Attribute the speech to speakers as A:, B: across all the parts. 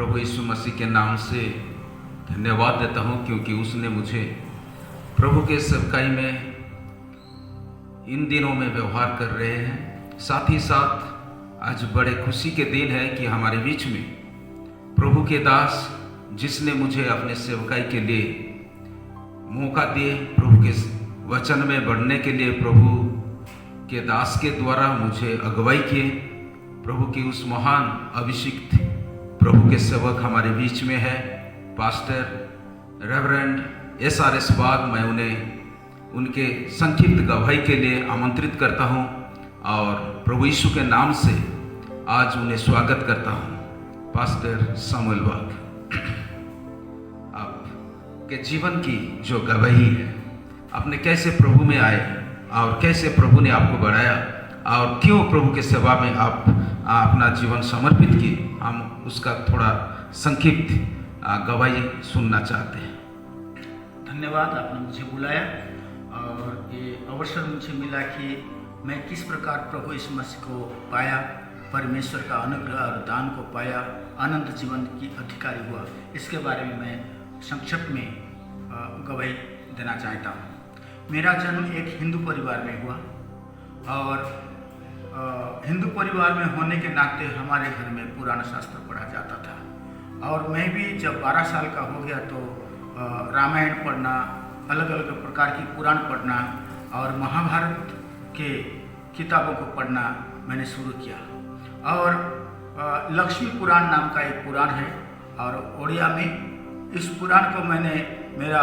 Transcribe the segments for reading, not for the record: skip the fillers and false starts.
A: प्रभु यीशु मसीह के नाम से धन्यवाद देता हूँ, क्योंकि उसने मुझे प्रभु के सेवकाई में इन दिनों में व्यवहार कर रहे हैं। साथ ही साथ आज बड़े खुशी के दिन है कि हमारे बीच में प्रभु के दास, जिसने मुझे अपने सेवकाई के लिए मौका दिए, प्रभु के वचन में बढ़ने के लिए प्रभु के दास के द्वारा मुझे अगुवाई किए। प्रभु की उस महान अभिषिक्त प्रभु के सेवक हमारे बीच में है, पास्टर रेवरेंड SRS वाघ। मैं उन्हें उनके संक्षिप्त गवाही के लिए आमंत्रित करता हूं और प्रभु यीशु के नाम से आज उन्हें स्वागत करता हूं। पास्टर सामुएल वाघ, आपके जीवन की जो गवाही है, आपने कैसे प्रभु में आए और कैसे प्रभु ने आपको बढ़ाया और क्यों प्रभु के सेवा में आप अपना जीवन समर्पित किए, हम उसका थोड़ा संक्षिप्त गवाही सुनना चाहते हैं।
B: धन्यवाद, आपने मुझे बुलाया और ये अवसर मुझे मिला कि मैं किस प्रकार प्रभु यीशु मसीह को पाया, परमेश्वर का अनुग्रह और दान को पाया, अनंत जीवन की अधिकारी हुआ, इसके बारे में मैं संक्षेप में गवाही देना चाहता हूँ। मेरा जन्म एक हिंदू परिवार में हुआ और हिंदू परिवार में होने के नाते हमारे घर में पुराण शास्त्र पढ़ा जाता था और मैं भी जब 12 साल का हो गया तो रामायण पढ़ना, अलग अलग प्रकार की पुराण पढ़ना और महाभारत के किताबों को पढ़ना मैंने शुरू किया। और लक्ष्मी पुराण नाम का एक पुराण है और उड़िया में इस पुराण को मैंने मेरा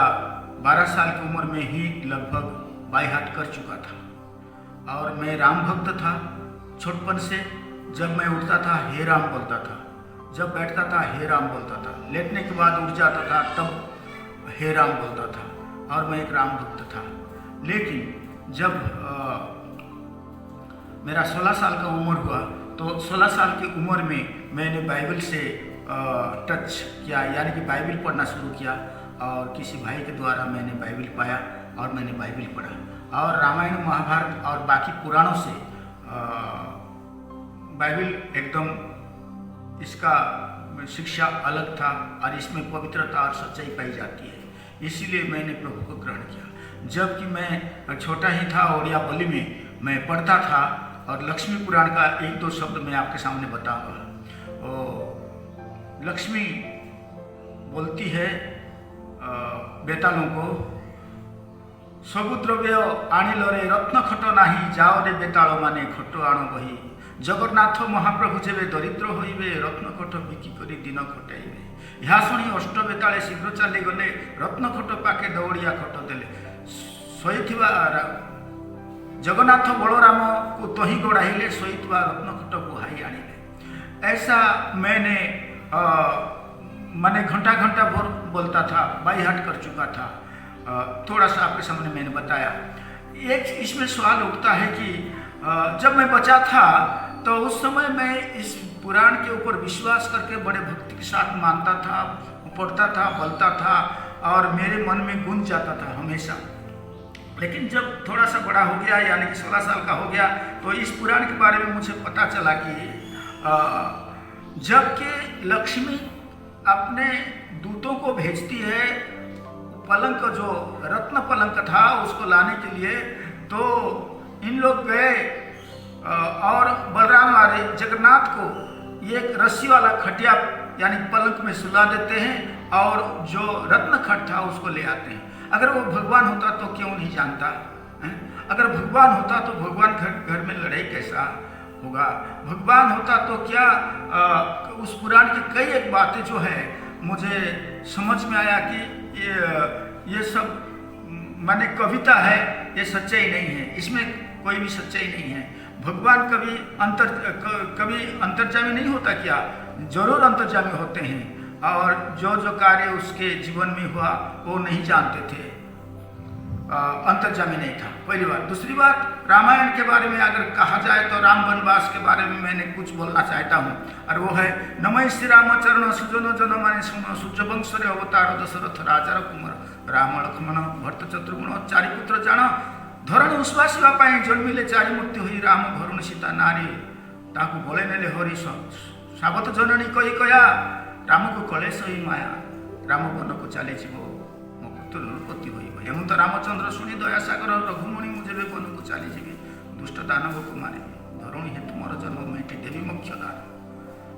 B: 12 साल की उम्र में ही लगभग बाई हाथ कर चुका था। और मैं राम भक्त था छोटपन से। जब मैं उठता था हे राम बोलता था, जब बैठता था हे राम बोलता था, लेटने के बाद उठ जाता था तब हे राम बोलता था और मैं एक राम भक्त था। लेकिन जब मेरा 16 साल का उम्र हुआ तो 16 साल की उम्र में मैंने बाइबल से टच किया, यानी कि बाइबल पढ़ना शुरू किया और किसी भाई के द्वारा मैंने बाइबल पाया और मैंने बाइबल पढ़ा और रामायण महाभारत और बाकी पुराणों से बाइबल एकदम इसका शिक्षा अलग था और इसमें पवित्रता और सच्चाई पाई जाती है, इसीलिए मैंने प्रभु को ग्रहण किया। जबकि मैं छोटा ही था, ओडिया बोली में मैं पढ़ता था और लक्ष्मी पुराण का 1-2 शब्द मैं आपके सामने बताऊंगा। लक्ष्मी बोलती है बेतालों को, सबु द्रव्य आनिल रे रत्न खट नाही, जाओ रे बेताल माने खट आण बही, जगन्नाथ महाप्रभु जेबे दरिद्र होइबे, रत्न खट बिकी करी दिन खटाइबे। यह शुणी अष्ट बेताले शीघ्र चली गले, रत्न खट पाखे दौड़िया खट देले, शोइथिबा जगन्नाथ बलराम को तही गोड़ाइले, शोइथिबा रत्न खट बुहाई आनिले। ऐसा मैंने मैंने घंटा घंटा भर बोलता था, बाई हाट कर चुका था। थोड़ा सा आपके सामने मैंने बताया। एक इसमें सवाल उठता है कि जब मैं बचा था तो उस समय मैं इस पुराण के ऊपर विश्वास करके बड़े भक्ति के साथ मानता था, पढ़ता था, बोलता था और मेरे मन में गूंज जाता था हमेशा। लेकिन जब थोड़ा सा बड़ा हो गया, यानी कि 16 साल का हो गया, तो इस पुराण के बारे में मुझे पता चला कि जबकि लक्ष्मी अपने दूतों को भेजती है पलंग, जो रत्न पलंग था उसको लाने के लिए, तो इन लोग गए और बलराम वाले जगन्नाथ को ये एक रस्सी वाला खटिया यानी पलंग में सुला देते हैं और जो रत्न खट था उसको ले आते हैं। अगर वो भगवान होता तो क्यों नहीं जानता है? अगर भगवान होता तो भगवान घर में लड़ाई कैसा होगा? भगवान होता तो क्या उस पुराण की कई एक बातें जो है मुझे समझ में आया कि ये सब माने कविता है, ये सच्चाई नहीं है, इसमें कोई भी सच्चाई नहीं है। भगवान कभी अंतर्जामी नहीं होता क्या? जरूर अंतर्जामी होते हैं और जो जो कार्य उसके जीवन में हुआ वो नहीं जानते थे, अंतर्जामी नहीं था, पहली बात। दूसरी बात, रामायण के बारे में अगर कहा जाए तो राम वनवास के बारे में मैंने कुछ बोलना चाहता हूँ और वो है, नमः श्री रामचरण सुजनो जन माने सुनो, सूर्यवंश अवतार दशरथ राजार कुमार, राम लक्ष्मण भरत शत्रुघ्न चारि पुत्र जान, धरण उश्वासिवा पाई जन्मिले चारि मूर्ति हुई, राम भरुण सीता नारी ताकू बोले नेले हरि साबत जननी कही कया, ରାମକୁ କଳେଶ ହିଁ ମାୟା ରାମ ବନକୁ ଚାଲିଯିବ ମୋ ପୁତ୍ର ନୃପତି ହୋଇବ। ହେମନ୍ତ ରାମଚନ୍ଦ୍ର ଶୁଣି ଦୟାସାଗର ରଘୁମଣି ମୁଁ ଯେବେ ବନକୁ ଚାଲିଯିବି ଦୁଷ୍ଟ ଦାନବକୁ ମାରିବି ଧରୁଣୀ ହେତୁ ମୋର ଜନ୍ମ ମେଣ୍ଟି ଦେବି ମୁଖ୍ୟ ଦାନ।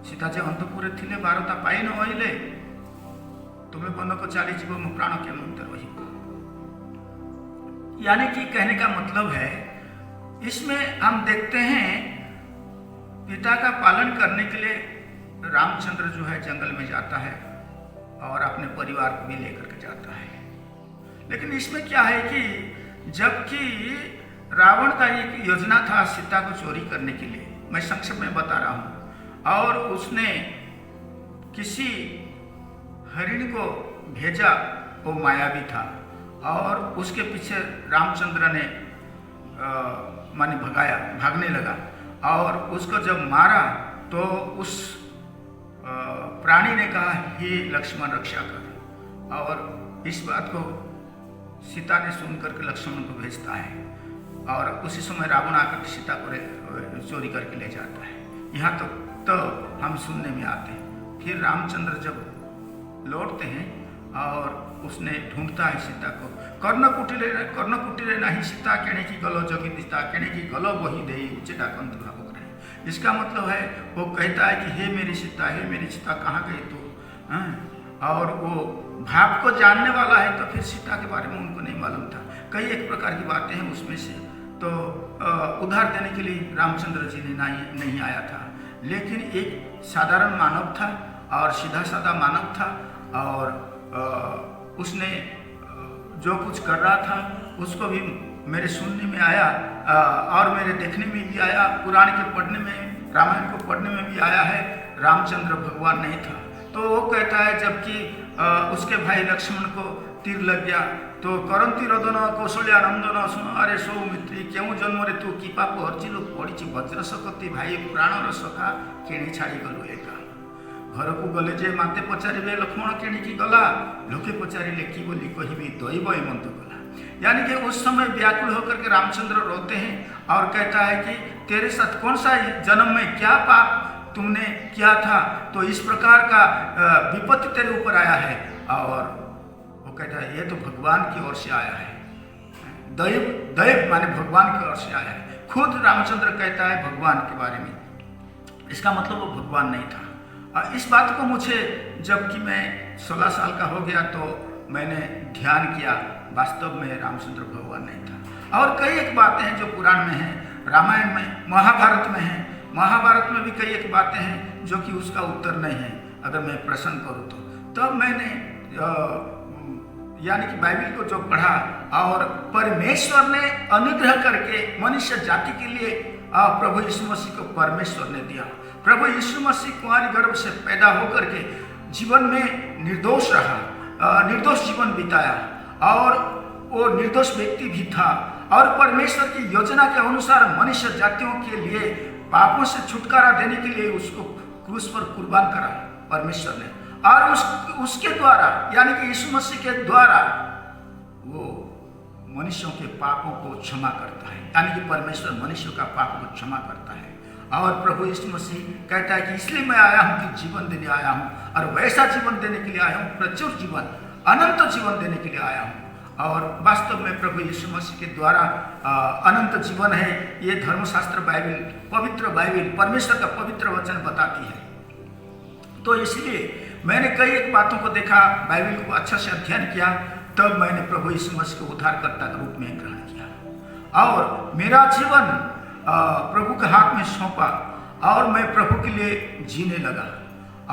B: ସୀତା ଯେ ଅନ୍ତପୁରେ ଥିଲେ ବାରତା ପାଇ ନ ହଇଲେ तुम्हें वन को चाली जीव मो प्राण के मंत्र रही। यानी कि कहने का मतलब है इसमें हम देखते हैं पिता का पालन करने के लिए रामचंद्र जो है जंगल में जाता है और अपने परिवार को भी लेकर के जाता है। लेकिन इसमें क्या है कि जबकि रावण का एक योजना था सीता को चोरी करने के लिए, मैं संक्षेप में बता रहा हूँ, और उसने किसी हरिण को भेजा, वो मायावी था और उसके पीछे रामचंद्र ने माने भागने लगा और उसको जब मारा तो उस प्राणी ने कहा हे लक्ष्मण रक्षा कर, और इस बात को सीता ने सुनकर के लक्ष्मण को भेजता है और उसी समय रावण आकर सीता को चोरी करके ले जाता है। यहाँ तक तो हम सुनने में आते हैं। फिर रामचंद्र जब लौटते हैं और उसने ढूंढता है सीता को, कर्ण कुटीरे नहीं सीता केणे की गलो जगी दिता केणे की गलो वही दे उचेटा कंत भाव करे। इसका मतलब है वो कहता है कि हे मेरी सीता कहाँ गई तू, और वो भाव को जानने वाला है तो फिर सीता के बारे में उनको नहीं मालूम था। कई एक प्रकार की बातें हैं उसमें से, तो उधार देने के लिए रामचंद्र जी ने नहीं आया था, लेकिन एक साधारण मानव था और सीधा साधा मानव था और उसने जो कुछ कर रहा था उसको भी मेरे सुनने में आया और मेरे देखने में भी आया, पुराण के पढ़ने में, रामायण को पढ़ने में भी आया है। रामचंद्र भगवान नहीं था। तो वो कहता है जबकि उसके भाई लक्ष्मण को तीर लग गया तो करंती रोदन कौशल्या नंदन सुन अरे सौमित्री क्यों जन्म रे तू की पाप अर्जिलु पड़ी वज्र सकती भाई प्राणर सखा केणी छाड़ी गलु एका। घर को गले जे माते पचारे लक्ष्मण केणी की गला लोके पचारे कि बोली कही दैव एमंत गला। यानी कि उस समय व्याकुल होकर के रामचंद्र रोते हैं और कहता है कि तेरे साथ कौन सा जन्म में क्या पाप तुमने किया था तो इस प्रकार का विपत्ति तेरे ऊपर आया है। और वो कहता है ये तो भगवान की ओर से आया है, दैव माने भगवान की ओर से आया है। खुद रामचंद्र कहता है भगवान के बारे में, इसका मतलब वो भगवान नहीं था। इस बात को मुझे जबकि मैं 16 साल का हो गया तो मैंने ध्यान किया, वास्तव में रामचंद्र भगवान नहीं था। और कई एक बातें हैं जो पुराण में हैं, रामायण में, महाभारत में हैं। महाभारत में भी कई एक बातें हैं जो कि उसका उत्तर नहीं है। अगर मैं प्रश्न करूँ तो तब मैंने यानी कि बाइबल को जो पढ़ा और परमेश्वर ने अनुग्रह करके मनुष्य जाति के लिए प्रभु यीशु मसीह को परमेश्वर ने दिया। प्रभु यीशु मसीह कुंवारी गर्भ से पैदा होकर के जीवन में निर्दोष रहा, निर्दोष जीवन बिताया और वो निर्दोष व्यक्ति भी था और परमेश्वर की योजना के अनुसार मनुष्य जातियों के लिए पापों से छुटकारा देने के लिए उसको क्रूस पर कुर्बान करा परमेश्वर ने। और उसके द्वारा यानी कि यीशु मसीह के द्वारा वो मनुष्यों के पापों को क्षमा करता है, यानी कि परमेश्वर मनुष्यों का पाप को क्षमा करता है। और प्रभु यीशु मसीह कहता है कि इसलिए मैं आया हूँ कि जीवन देने आया हूँ और वैसा जीवन देने के लिए आया हूँ, प्रचुर जीवन, अनंत जीवन देने के लिए आया हूँ। और वास्तव में प्रभु यीशु मसीह के द्वारा अनंत जीवन है, ये धर्मशास्त्र बाइबल, पवित्र बाइबल, परमेश्वर का पवित्र वचन बताती है। तो इसलिए मैंने कई एक बातों को देखा, बाइबल को अच्छा से अध्ययन किया, तब मैंने प्रभु यीशु मसीह को उद्धारकर्ता के रूप में ग्रहण किया और मेरा जीवन प्रभु के हाथ में सौंपा और मैं प्रभु के लिए जीने लगा।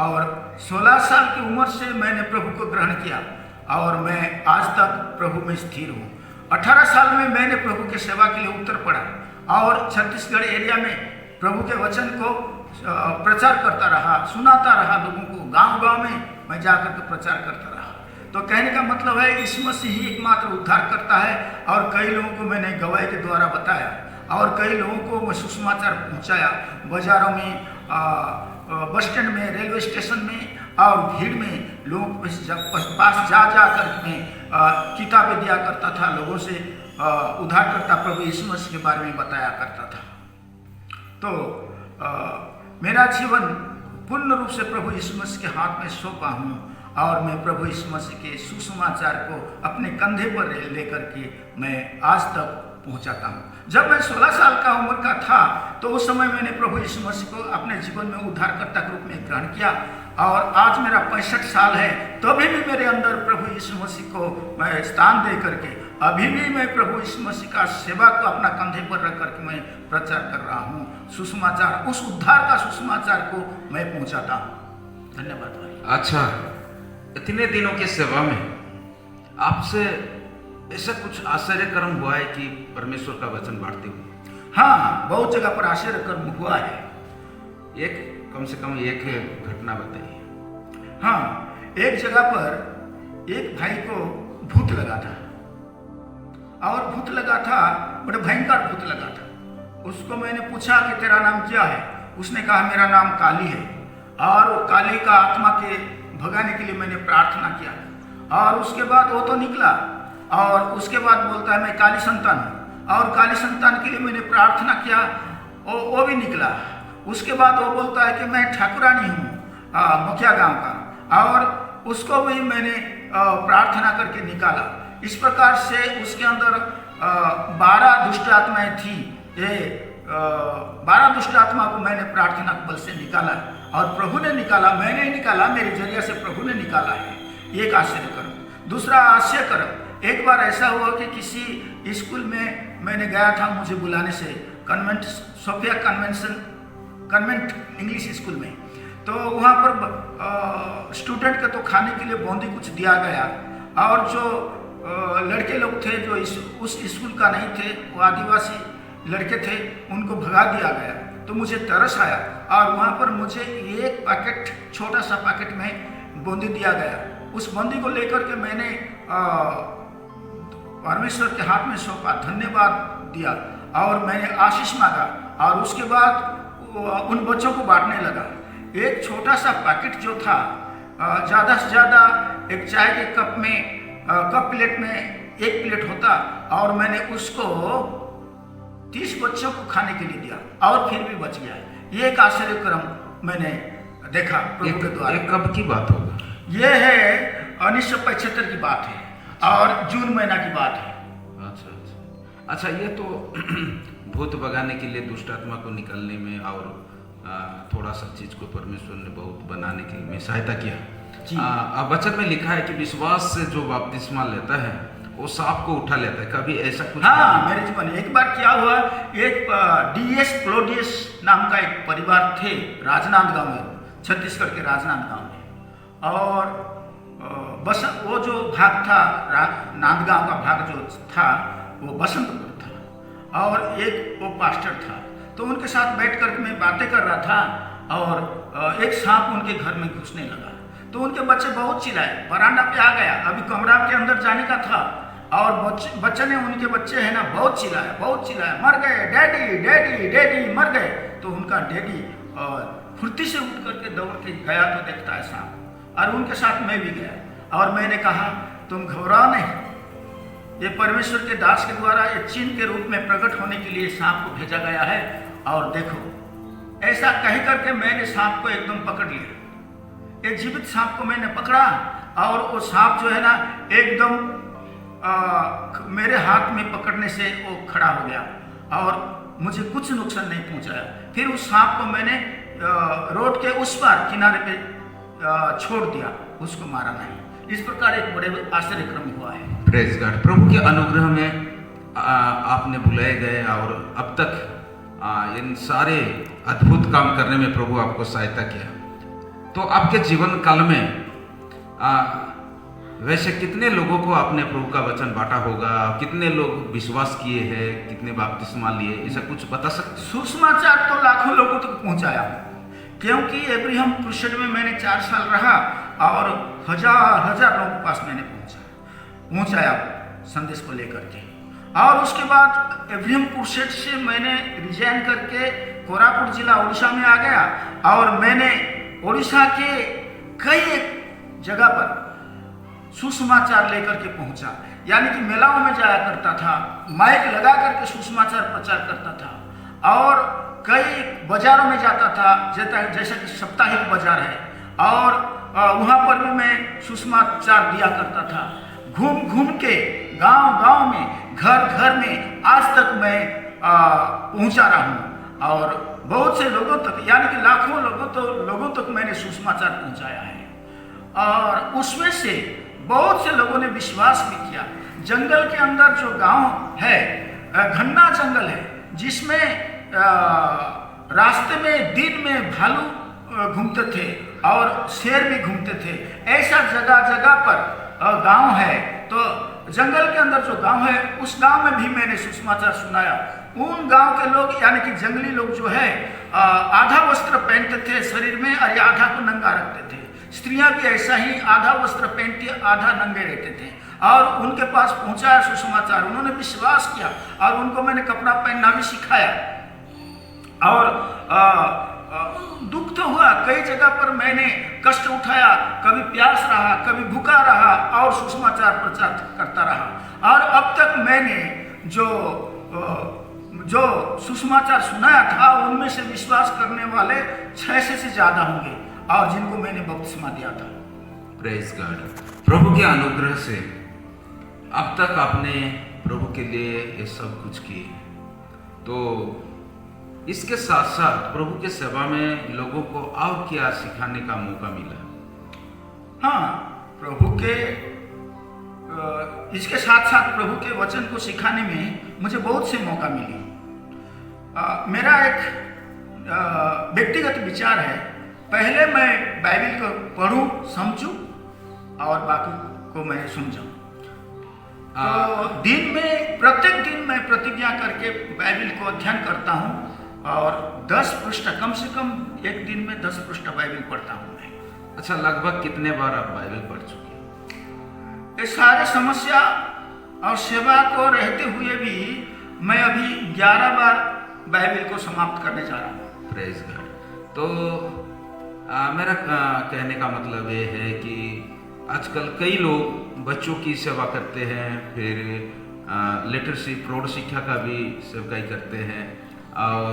B: और 16 साल की उम्र से मैंने प्रभु को ग्रहण किया और मैं आज तक प्रभु में स्थिर हूँ। 18 साल में मैंने प्रभु के सेवा के लिए उतर पड़ा और छत्तीसगढ़ एरिया में प्रभु के वचन को प्रचार करता रहा, सुनाता रहा लोगों को, गांव-गांव में मैं जाकर के प्रचार करता रहा। तो कहने का मतलब है यीशु मसीह ही एकमात्र उद्धार करता है। और कई लोगों को मैंने गवाही के द्वारा बताया और कई लोगों को मैं सुसमाचार पहुंचाया, बाजारों में, बस स्टैंड में, रेलवे स्टेशन में और भीड़ में लोगों के पास जा कर मैं किताबें दिया करता था, लोगों से उद्धारकर्ता प्रभु यीशु मसीह के बारे में बताया करता था। तो मेरा जीवन पूर्ण रूप से प्रभु यीशु मसीह के हाथ में सौंपा हूँ और मैं प्रभु यीशु मसीह के सुसमाचार को अपने कंधे पर लेकर के मैं आज तक पहुंचाता हूँ। जब मैं 16 साल का उम्र का था तो उस समय मैंने प्रभु यीशु मसीह को अपने जीवन में उद्धारकर्ता के रूप में ग्रहण किया और आज मेरा 65 साल है तो अभी भी मेरे अंदर प्रभु यीशु मसीह को मैं स्थान दे करके अभी भी मैं प्रभु यीशु मसीह का सेवा को अपना कंधे पर रख करके मैं प्रचार कर रहा हूँ। सुसमाचार, उस उद्धार का सुसमाचार को मैं पहुंचाता हूँ। धन्यवाद भाई।
A: अच्छा, इतने दिनों की सेवा में आपसे ऐसा कुछ आश्चर्य कर्म हुआ है कि परमेश्वर का वचन बांटते हुए?
B: हाँ, बहुत जगह पर आश्चर्य कर्म हुआ है।
A: कम से कम एक घटना बताइए।
B: हाँ, एक जगह पर एक भाई को भूत लगा था और भूत लगा था, बड़े भयंकर भूत लगा था। उसको मैंने पूछा कि तेरा नाम क्या है? उसने कहा मेरा नाम काली है और वो काली का आत्मा के भगाने के लिए मैंने प्रार्थना किया और उसके बाद वो तो निकला और उसके बाद बोलता है मैं काली संतान हूँ और काली संतान के लिए मैंने प्रार्थना किया, वो भी निकला। उसके बाद वो बोलता है कि मैं ठाकुरानी हूँ मुखिया गांव का और उसको भी मैंने प्रार्थना करके निकाला। इस प्रकार से उसके अंदर 12 दुष्ट आत्माएं थी। ये 12 दुष्ट आत्मा को मैंने प्रार्थना बल से निकाला और प्रभु ने निकाला, मैंने ही निकाला, मेरे जरिया से प्रभु ने निकाला है। एक आश्चर्य कर्म। दूसरा आश्चर्य कर्म, एक बार ऐसा हुआ कि किसी स्कूल में मैंने गया था, मुझे बुलाने से convent Sophia convent English school में, तो वहाँ पर स्टूडेंट के तो खाने के लिए बूंदी कुछ दिया गया और जो लड़के लोग थे जो उस स्कूल का नहीं थे, वो आदिवासी लड़के थे, उनको भगा दिया गया। तो मुझे तरस आया और वहाँ पर मुझे एक पैकेट, छोटा सा पैकेट में बूंदी दिया गया। उस बूंदी को लेकर के मैंने परमेश्वर के हाथ में सौंपा, धन्यवाद दिया और मैंने आशीष मांगा और उसके बाद उन बच्चों को बांटने लगा। एक छोटा सा पैकेट जो था, ज़्यादा से ज़्यादा एक चाय के कप में कप प्लेट में एक प्लेट होता और मैंने उसको 30 बच्चों को खाने के लिए दिया और फिर भी बच गया। ये एक आश्चर्य क्रम मैंने देखा प्रभु के द्वारा।
A: कब की बात होगा?
B: ये है 1975 की बात है और जून महीना की बात है।
A: अच्छा, ये तो भूत भगाने के लिए, दुष्ट आत्मा को निकालने में और थोड़ा सा चीज को परमेश्वर ने बहुत बनाने के लिए सहायता किया। वचन में लिखा है कि विश्वास से जो बपतिस्मा लेता है वो सांप को उठा लेता है। कभी ऐसा कुछ?
B: हाँ, मेरे जीवन में एक बार क्या हुआ, एक DS क्लोडियस नाम का एक परिवार थे राजनांदगांव में, छत्तीसगढ़ के राजनांदगांव में, और वो जो भाग था नांदगांव का भाग जो था वो बसंतपुर था और एक वो पास्टर था। तो उनके साथ बैठ कर मैं बातें कर रहा था और एक सांप उनके घर में घुसने लगा। तो उनके बच्चे बहुत चिल्लाए, बरामदा पे आ गया, अभी कमरा के अंदर जाने का था और बच्चे ने, उनके बच्चे हैं ना, बहुत चिल्लाया, मर गए डैडी डैडी डैडी, मर गए। तो उनका डैडी फुर्ती से उठ करके दौड़ के गया तो देखता है सांप, और उनके साथ मैं भी गया और मैंने कहा तुम घबराओ नहीं, ये परमेश्वर के दास के द्वारा ये चिन्ह के रूप में प्रकट होने के लिए सांप को भेजा गया है और देखो। ऐसा कह करके मैंने सांप को एकदम पकड़ लिया, एक जीवित सांप को मैंने पकड़ा और वो सांप जो है ना एकदम मेरे हाथ में पकड़ने से वो खड़ा हो गया और मुझे कुछ नुकसान नहीं पहुंचाया। फिर उस सांप को मैंने रोड के उस पार किनारे पे छोड़ दिया, उसको मारा नहीं। इस प्रकार एक बड़े आश्चर्यक्रम हुआ है।
A: Praise God. प्रभु के अनुग्रह में आपने बुलाए गए और अब तक इन सारे अद्भुत काम करने में प्रभु आपको सहायता किया। तो आपके जीवन काल में वैसे कितने लोगों को आपने प्रभु का वचन बांटा होगा? कितने लोग विश्वास किए हैं? कितने बपतिस्मा लिए? ऐसा कुछ बता सकते?
B: सुसमाचार तो लाखों लोगों तक पहुंचाया, क्योंकि एब्राहम क्रूसेड में मैंने 4 साल रहा और हजार लोगों के पास मैंने पहुंचाया संदेश को लेकर के। और उसके बाद एब्राहम क्रूसेड से मैंने रिजाइन करके कोरापुट जिला उड़ीसा में आ गया और मैंने उड़ीसा के कई जगह पर सुसमाचार लेकर के पहुंचा। यानी कि मेलाओं में जाया करता था, माइक लगा करके सुसमाचार प्रचार करता था और कई बाजारों में जाता था, जैसा कि साप्ताहिक बाजार है, और वहाँ पर भी मैं सुसमाचार दिया करता था। घूम घूम के गांव गांव में, घर घर में आज तक मैं पहुँचा रहा हूँ, और बहुत से लोगों तक, यानी कि लाखों लोगों तक मैंने सुसमाचार पहुँचाया है। और उसमें से बहुत से लोगों ने विश्वास भी किया। जंगल के अंदर जो गांव है, घना जंगल है, जिसमें रास्ते में दिन में भालू घूमते थे और शेर भी घूमते थे। ऐसा जगह जगह पर गांव है। तो जंगल के अंदर जो गांव है, उस गांव में भी मैंने सुसमाचार सुनाया। उन गांव के लोग, यानी कि जंगली लोग जो है, आधा वस्त्र पहनते थे शरीर में और आधा को नंगा रखते थे। स्त्रियां भी ऐसा ही आधा वस्त्र पहनती, आधा नंगे रहते थे। और उनके पास पहुंचाया सुसमाचार, उन्होंने विश्वास किया और उनको मैंने कपड़ा पहनना भी सिखाया। और दुख तो हुआ, कई जगह पर मैंने कष्ट उठाया, कभी प्यास रहा, कभी भूखा रहा और सुसमाचार प्रचार करता रहा। और अब तक मैंने जो सुसमाचार सुनाया था, उनमें से विश्वास करने वाले 600 से ज्यादा होंगे, और जिनको मैंने बपतिस्मा दिया था।
A: Praise God. प्रभु के अनुग्रह से अब तक आपने प्रभु के लिए ये सब कुछ किए, तो इसके साथ साथ प्रभु के सेवा में लोगों को और क्या सिखाने का मौका मिला?
B: हाँ, प्रभु के इसके साथ साथ प्रभु के वचन को सिखाने में मुझे बहुत से मौका मिले। मेरा एक व्यक्तिगत विचार है, पहले मैं बाइबल को पढ़ूं, समझूं और बाकी को मैं समझाऊं। तो प्रत्येक दिन मैं प्रतिज्ञा करके बाइबल को अध्ययन करता हूं, और 10 पृष्ठ, कम से कम एक दिन में 10 पृष्ठ बाइबल पढ़ता हूं मैं।
A: अच्छा, लगभग कितने बार आप बाइबल पढ़ चुके?
B: ये सारे समस्या और सेवा को रहते हुए भी मैं अभी 11 बार बाइबल को समाप्त करने जा रहा हूँ।
A: Praise God. तो मेरा कहने का मतलब ये है कि आजकल कई लोग बच्चों की सेवा करते हैं, फिर लिटरेसी, प्रौढ़ शिक्षा का भी सेवकाई करते हैं, और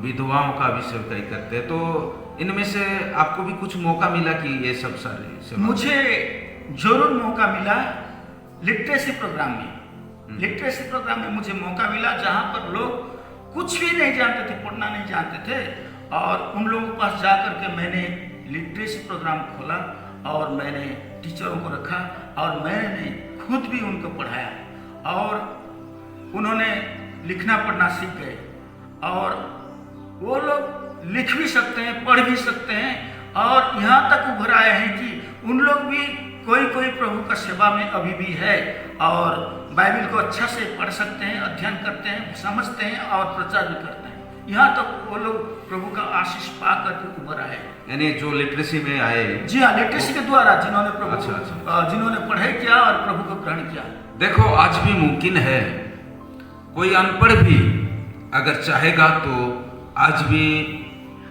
A: विधवाओं का भी सेवकाई करते हैं। तो इनमें से आपको भी कुछ मौका मिला कि ये सब सारे सेवा?
B: मुझे जरूर मौका मिला लिटरेसी प्रोग्राम में। लिटरेसी प्रोग्राम में मुझे मौका मिला, जहाँ पर लोग कुछ भी नहीं जानते थे, पढ़ना नहीं जानते थे, और उन लोगों के पास जा करके मैंने लिटरेसी प्रोग्राम खोला और मैंने टीचरों को रखा और मैंने खुद भी उनको पढ़ाया, और उन्होंने लिखना पढ़ना सीख गए, और वो लोग लिख भी सकते हैं, पढ़ भी सकते हैं, और यहाँ तक उभर आए हैं कि उन लोग भी कोई प्रभु का सेवा में अभी भी है, और बाइबल को अच्छा से पढ़ सकते हैं, अध्ययन करते हैं, समझते हैं और प्रचार भी करते हैं। यहाँ तक वो लोग प्रभु का आशीष पा करके उभर आए।
A: यानी जो लिटरेसी में आए?
B: जी हाँ, लिटरेसी के द्वारा जिन्होंने प्रभु जिन्होंने पढ़ाई किया और प्रभु को ग्रहण किया।
A: देखो, आज भी मुमकिन है, कोई अनपढ़ भी अगर चाहेगा तो आज भी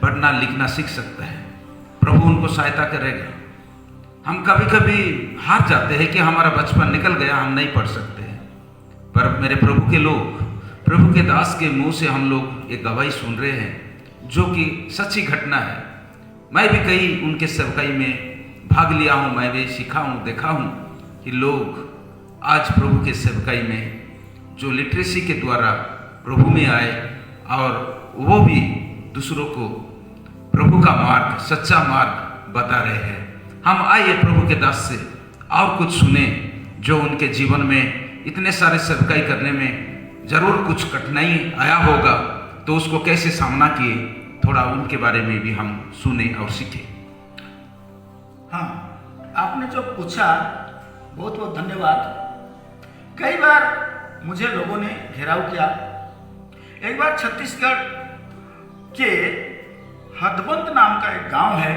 A: पढ़ना लिखना सीख सकता है। प्रभु उनको सहायता करेगा। हम कभी कभी हार जाते हैं कि हमारा बचपन निकल गया, हम नहीं पढ़ सकते हैं, पर मेरे प्रभु के लोग, प्रभु के दास के मुंह से हम लोग एक गवाही सुन रहे हैं, जो कि सच्ची घटना है। मैं भी कई उनके सेवकाई में भाग लिया हूँ, मैं भी सीखा हूँ, देखा हूँ कि लोग आज प्रभु के सेवकाई में जो लिटरेसी के द्वारा प्रभु में आए, और वो भी दूसरों को प्रभु का मार्ग, सच्चा मार्ग बता रहे हैं। हम आइए प्रभु के दास से और कुछ सुने, जो उनके जीवन में इतने सारे सेवकाई करने में जरूर कुछ कठिनाई आया होगा, तो उसको कैसे सामना किए, थोड़ा उनके बारे में भी हम सुने और सीखे।
B: हाँ, आपने जो पूछा, बहुत बहुत धन्यवाद। कई बार मुझे लोगों ने घेराव किया। एक बार छत्तीसगढ़ के हदबंत नाम का एक गांव है,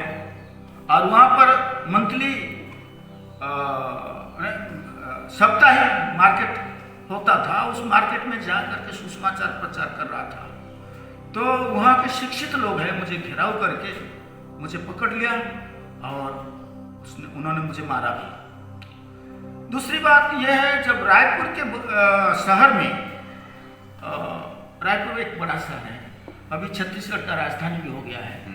B: और वहाँ पर मंथली साप्ताहिक मार्केट होता था। उस मार्केट में जा करके सुसमाचार प्रचार कर रहा था। तो वहाँ के शिक्षित लोग हैं, मुझे घेराव करके मुझे पकड़ लिया और उन्होंने मुझे मारा भी। दूसरी बात यह है, जब रायपुर के शहर में, रायपुर एक बड़ा शहर है, अभी छत्तीसगढ़ का राजधानी भी हो गया है।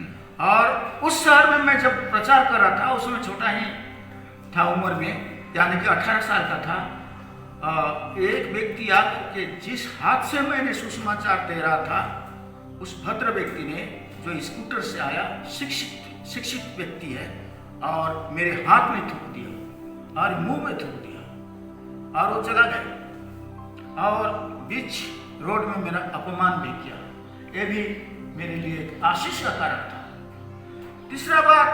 B: और उस शहर में मैं जब प्रचार कर रहा था, उसमें छोटा ही था उम्र में, यानी कि 18 साल का था। एक व्यक्ति आकर के जिस हाथ से मैंने सुसमाचार दे रहा था, उस भद्र व्यक्ति ने, जो स्कूटर से आया, शिक्षित व्यक्ति है, और मेरे हाथ में थूक दिया और मुंह में थूक दिया और वो चला गया और बीच रोड में मेरा अपमान भी किया। ये भी मेरे लिए एक आशीष का कारण था। तीसरा बात,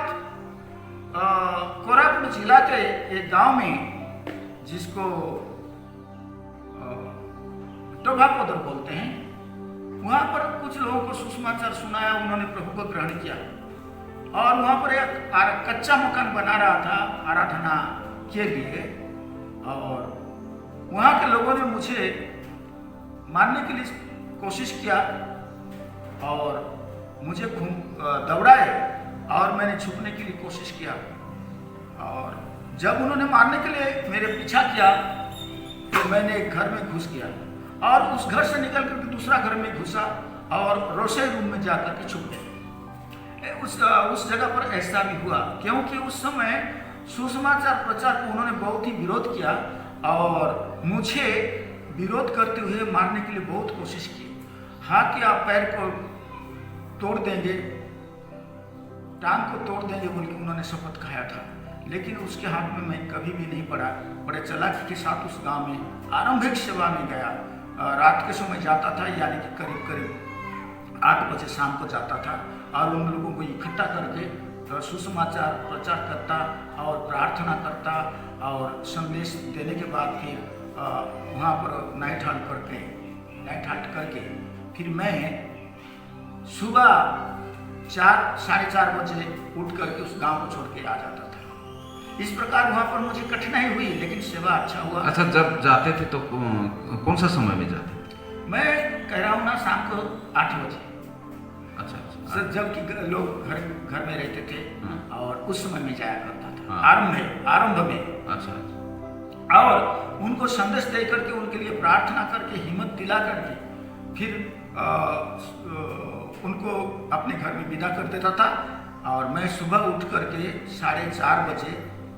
B: कोरापुट जिला के एक गांव में, जिसको टोभापोदर बोलते हैं, वहाँ पर कुछ लोगों को सुसमाचार सुनाया, उन्होंने प्रभु को ग्रहण किया। और वहाँ पर एक कच्चा मकान बना रहा था आराधना के लिए, और वहाँ के लोगों ने मुझे मारने के लिए कोशिश किया और मुझे दौड़ाए, और मैंने छुपने के लिए कोशिश किया। और जब उन्होंने मारने के लिए मेरे पीछा किया, तो मैंने एक घर में घुस गया और उस घर से निकल करके दूसरा घर में घुसा और रसोई रूम में जाकर के छुप गया। उस जगह पर ऐसा भी हुआ क्योंकि उस समय सुसमाचार प्रचार को उन्होंने बहुत ही विरोध किया और मुझे विरोध करते हुए मारने के लिए बहुत कोशिश की। हाथ या पैर को तोड़ देंगे, टांग को तोड़ देंगे बोल के उन्होंने शपथ खाया था, लेकिन उसके हाथ में मैं कभी भी नहीं पड़ा। बड़े चालाकी के साथ उस गांव में आरंभिक सेवा में गया। रात के समय जाता था, यानी कि करीब 8 बजे शाम को जाता था, और उन लोगों को इकट्ठा करके सुसमाचार प्रचार करता और प्रार्थना करता, और संदेश देने के बाद फिर वहाँ पर नाइट हाल्ट करके फिर मैं सुबह 4-4:30 बजे उठ करके उस गांव को छोड़ के आ जाता था। इस प्रकार वहाँ पर मुझे कठिनाई हुई, लेकिन सेवा अच्छा हुआ।
A: अच्छा, जब जाते थे तो कौन सा समय में जाते थे?
B: मैं कह रहा हूँ ना, शाम को 8 बजे।
A: अच्छा।
B: सर, जबकि लोग घर में रहते थे और उस समय में जाया करता था। आरंभ में।
A: अच्छा।
B: और उनको संदेश दे करके, उनके लिए प्रार्थना करके, हिम्मत दिला करके फिर उनको अपने घर में विदा कर देता था। और मैं सुबह उठ करके 4:30 बजे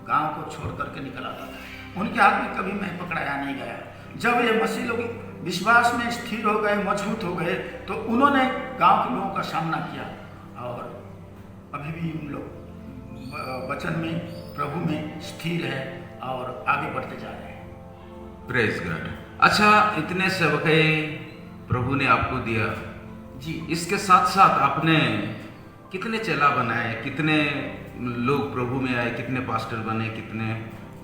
B: गांव को छोड़ करके निकल आता था। उनके हाथ में कभी मैं पकड़ाया नहीं गया। जब ये मसीह लोग विश्वास में स्थिर हो गए, मजबूत हो गए, तो उन्होंने गांव के लोगों का सामना किया, और अभी भी उन लोग वचन में, प्रभु में स्थिर है और आगे बढ़ते जा रहे हैं।
A: Praise God. अच्छा, इतने सेवकाई प्रभु ने आपको दिया
B: जी।
A: इसके साथ साथ आपने कितने चेला बनाए, कितने लोग प्रभु में आए, कितने पास्टर बने, कितने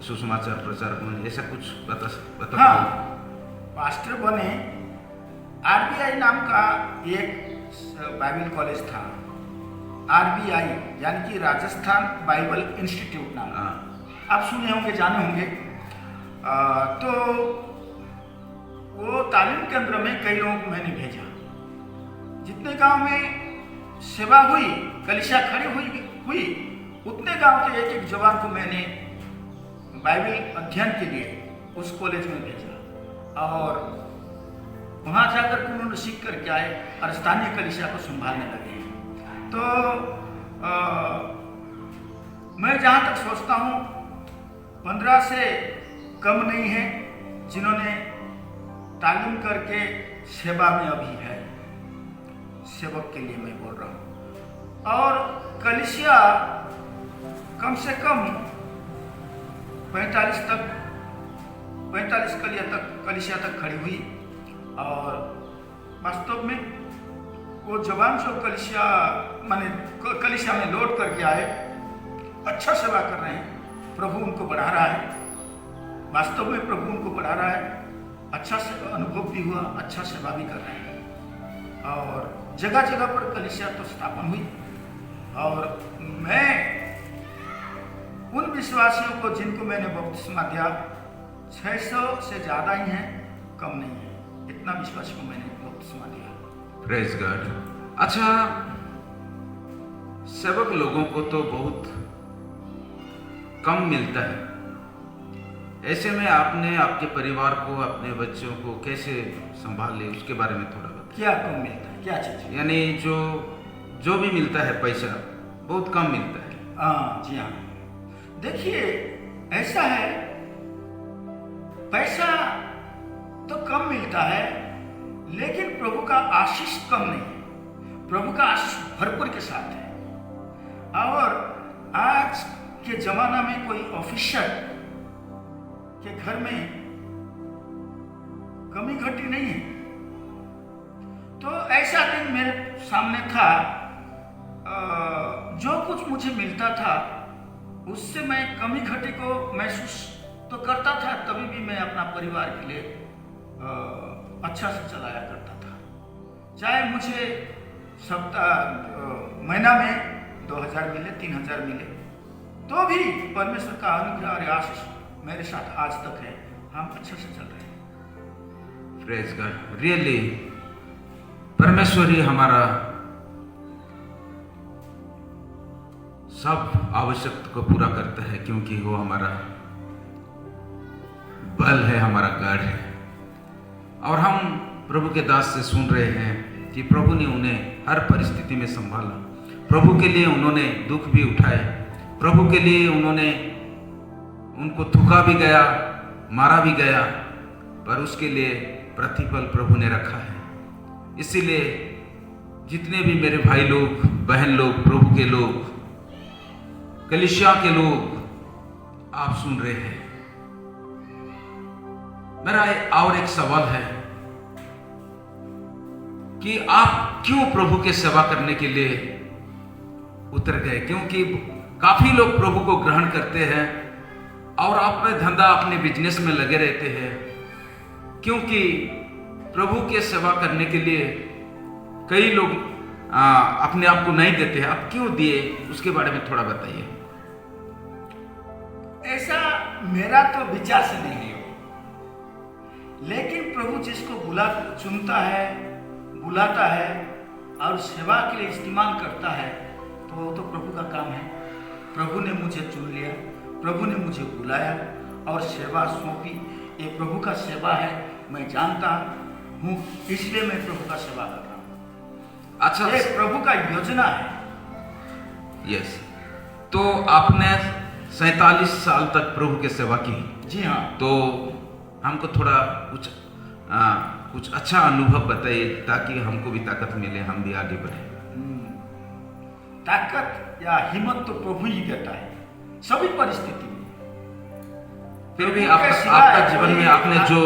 A: सुसमाचार प्रचारक बने, ऐसा कुछ बता।
B: हाँ, पास्टर बने। RBI नाम का एक बाइबल कॉलेज था, RBI यानी कि राजस्थान बाइबल इंस्टीट्यूट नाम। आप सुने होंगे, जाने होंगे। तो वो तालीम केंद्र में कई लोगों को मैंने भेजा। जितने गांव में सेवा हुई, कलीसिया खड़ी हुई, उतने गांव के एक जवान को मैंने बाइबल अध्ययन के लिए उस कॉलेज में भेजा, और वहाँ जाकर के उन्होंने सीख करके आए और स्थानीय कलीसिया को संभालने लगे। तो मैं जहाँ तक सोचता हूँ 15 से कम नहीं है जिन्होंने तालीम करके सेवा में अभी है। सेवक के लिए मैं बोल रहा हूँ। और कलीसिया कम से कम 45 कलीसिया तक खड़ी हुई, और वास्तव में वो जवान जो कलीसिया में लौट करके आए, अच्छा सेवा कर रहे हैं। प्रभु उनको बढ़ा रहा है, वास्तव में प्रभु उनको बढ़ा रहा है। अच्छा से अनुभव भी हुआ, अच्छा सेवा भी कर रहे हैं, और जगह जगह पर कलीसिया तो स्थापन हुई। और मैं उन विश्वासियों को जिनको मैंने बपतिस्मा दिया, 600 से ज़्यादा ही हैं, कम नहीं है, इतना विश्वासियों को मैंने बपतिस्मा दिया।
A: Praise God. अच्छा, सेवक लोगों को तो बहुत कम मिलता है, ऐसे में आपने आपके परिवार को, अपने बच्चों को कैसे संभाल लिया, उसके बारे में थोड़ा बताइए।
B: क्या कम मिलता है? क्या चीज?
A: यानी जो जो भी मिलता है पैसा बहुत कम मिलता है।
B: हाँ जी हाँ। देखिए ऐसा है, पैसा तो कम मिलता है लेकिन प्रभु का आशीष कम नहीं है। प्रभु का आशीष भरपूर के साथ है। और आज के जमाना में कोई ऑफिसर के घर में कमी घटी नहीं है। तो ऐसा दिन मेरे सामने था, जो कुछ मुझे मिलता था उससे मैं कमी घटी को महसूस तो करता था, तभी भी मैं अपना परिवार के लिए अच्छा से चलाया करता था। चाहे मुझे महीना में 2000 मिले, 3000 मिले, तो भी परमेश्वर का अनुग्रह और आशीष मेरे साथ आज तक है। हम अच्छे से चल रहे हैं।
A: Praise God. रियली परमेश्वर ही हमारा सब आवश्यकता को पूरा करता है, क्योंकि वो हमारा बल है, हमारा गढ़ है। और हम प्रभु के दास से सुन रहे हैं कि प्रभु ने उन्हें हर परिस्थिति में संभाला। प्रभु के लिए उन्होंने दुख भी उठाए, प्रभु के लिए उन्होंने उनको थूका भी गया, मारा भी गया, पर उसके लिए प्रतिफल प्रभु ने रखा है। इसीलिए जितने भी मेरे भाई लोग, बहन लोग, प्रभु के लोग, कलीसिया के लोग आप सुन रहे हैं, मेरा और एक सवाल है कि आप क्यों प्रभु के सेवा करने के लिए उतर गए? क्योंकि काफी लोग प्रभु को ग्रहण करते हैं और अपने धंधा, अपने बिजनेस में लगे रहते हैं, क्योंकि प्रभु के सेवा करने के लिए कई लोग अपने आप को नहीं देते हैं। आप क्यों दिए, उसके बारे में थोड़ा बताइए।
B: ऐसा मेरा तो विचार से नहीं हो, लेकिन प्रभु जिसको चुनता है, बुलाता है और सेवा के लिए इस्तेमाल करता है, तो वो तो प्रभु का काम है। प्रभु ने मुझे चुन लिया, प्रभु ने मुझे बुलाया और सेवा सौंपी। ये प्रभु का सेवा है, मैं जानता हूँ, इसलिए मैं प्रभु का सेवा कर रहा हूँ।
A: अच्छा,
B: ये प्रभु का योजना है।
A: यस, तो आपने 47 साल तक प्रभु की सेवा की।
B: जी हाँ।
A: तो हमको थोड़ा कुछ अच्छा अनुभव बताइए, ताकि हमको भी ताकत मिले, हम भी आगे बढ़े।
B: ताकत या हिम्मत तो प्रभु ही देता है सभी परिस्थिति में।
A: फिर भी आपका जीवन में आपने जो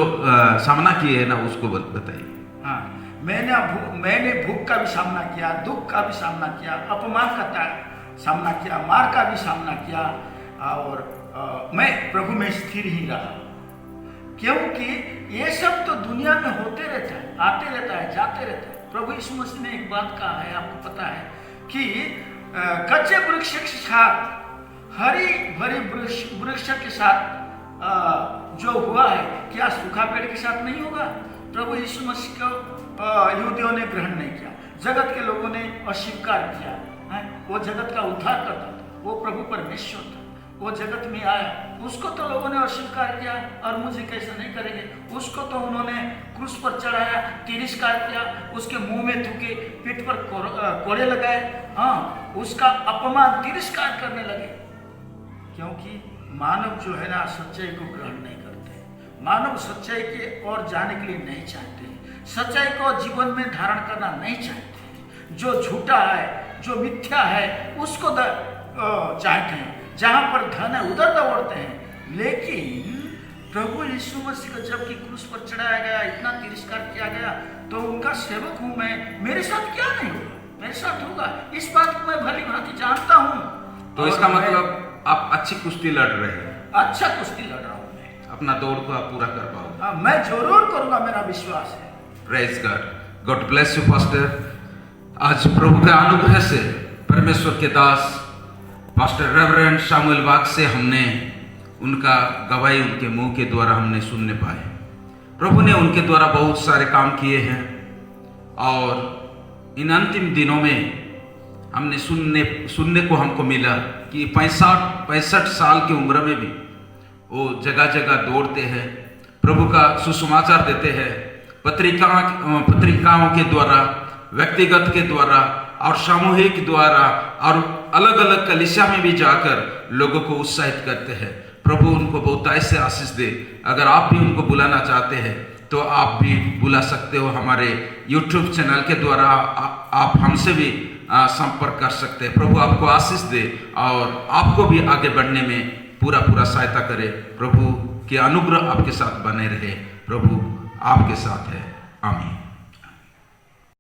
A: सामना किए है ना, उसको बताइए।
B: हाँ, मैंने भूख का भी सामना किया, दुख का भी सामना किया, अपमान का सामना किया, मार का भी सामना किया, और मैं प्रभु में स्थिर ही रहा, क्योंकि ये सब तो दुनिया में होते रहता है, आते रहता है, जाते रहता है। प्रभु यीशु मसीह ने एक बात कहा है, आपको पता है कि कच्चे वृक्ष के साथ, हरी भरी वृक्ष के साथ जो हुआ है, क्या सूखा पेड़ के साथ नहीं होगा? प्रभु यीशु मसीह को यहूदियों ने ग्रहण नहीं किया, जगत के लोगों ने अस्वीकार किया है। वो जगत का उद्धार करता था, वो प्रभु परमेश्वर था, वो जगत में आया, उसको तो लोगों ने अस्वीकार किया, और मुझे कैसे नहीं करेंगे? उसको तो उन्होंने क्रूस पर चढ़ाया, तिरस्कार किया, उसके मुंह में थूके, पीठ पर कोड़े लगाए, हाँ, उसका अपमान, तिरस्कार करने लगे, क्योंकि मानव जो है ना, सच्चाई को ग्रहण नहीं करते। मानव सच्चाई के ओर जाने के लिए नहीं चाहते, सच्चाई को जीवन में धारण करना नहीं चाहते। जो झूठा है, जो मिथ्या है, उसको चाहते हैं। जहां पर धन है उधर दौड़ते हैं। लेकिन प्रभु यीशु मसीह को जबकि क्रूस पर चढ़ाया गया, इतना तिरस्कार किया गया, तो उनका सेवक हूं मैं, मेरे साथ क्या नहीं होगा? मेरे साथ होगा, इस बात को मैं भली भांति जानता हूं।
A: तो इसका मतलब आप अच्छी कुश्ती लड़ रहे हैं।
B: अच्छा कुश्ती लड़ रहा हूं मैं,
A: अपना दौड़ को आप पूरा कर पाओगे।
B: मैं जरूर करूंगा, मेरा विश्वास है।
A: Praise God, God bless you pastor. आज प्रभु के अनुग्रह से परमेश्वर के दास पास्टर रेवरेंड शामुएल वाग से हमने उनका गवाही उनके मुंह के द्वारा हमने सुनने पाए। प्रभु ने उनके द्वारा बहुत सारे काम किए हैं, और इन अंतिम दिनों में हमने सुनने को हमको मिला कि 65 साल की उम्र में भी वो जगह जगह दौड़ते हैं, प्रभु का सुसमाचार देते हैं, पत्रिकाओं के द्वारा व्यक्तिगत के द्वारा और सामूहिक द्वारा और अलग अलग कलीसिया में भी जाकर लोगों को उत्साहित करते हैं। प्रभु उनको बहुतायत से आशीष दे। अगर आप भी उनको बुलाना चाहते हैं तो आप भी बुला सकते हो। हमारे YouTube चैनल के द्वारा आप हमसे भी संपर्क कर सकते हैं। प्रभु आपको आशीष दे और आपको भी आगे बढ़ने में पूरा सहायता करे। प्रभु के अनुग्रह आपके साथ बने रहे। प्रभु आपके साथ है। आमीन।